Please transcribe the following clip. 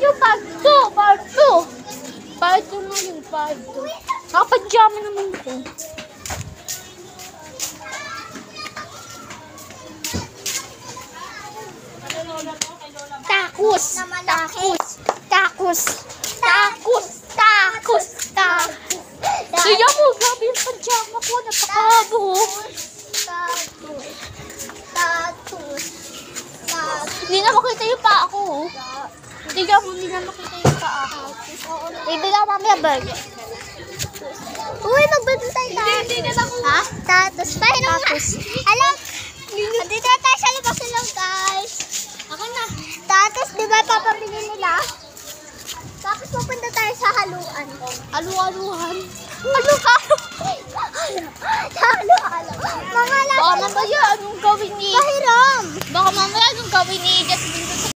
2, part 2, part 2. Part 2 na yung part 2. Nakapadyama naman ko. Takus, takus, takus, takus, takus, takus. Kaya mo, grabe yung padyama ko, napakahabo. Tatus. Tatus. Hindi na makita yung paa ko. Hindi na makita yung paa ko. Ibigay mamaya bag. Uy, magbibig tayo tatus. Hindi na ako. Ha? Tatus. Paano nga? Alam, dito na tayo sa labas lang, guys. Ako na. Tatus, di ba papabili nila? Tapos pupunta tayo sa haluan. Alu-aluhan. Halo-halo. Halo-halo. Mga Baka mamaya anong gawin ni... Pahiram. Baka mamaya anong gawin ni Jasmine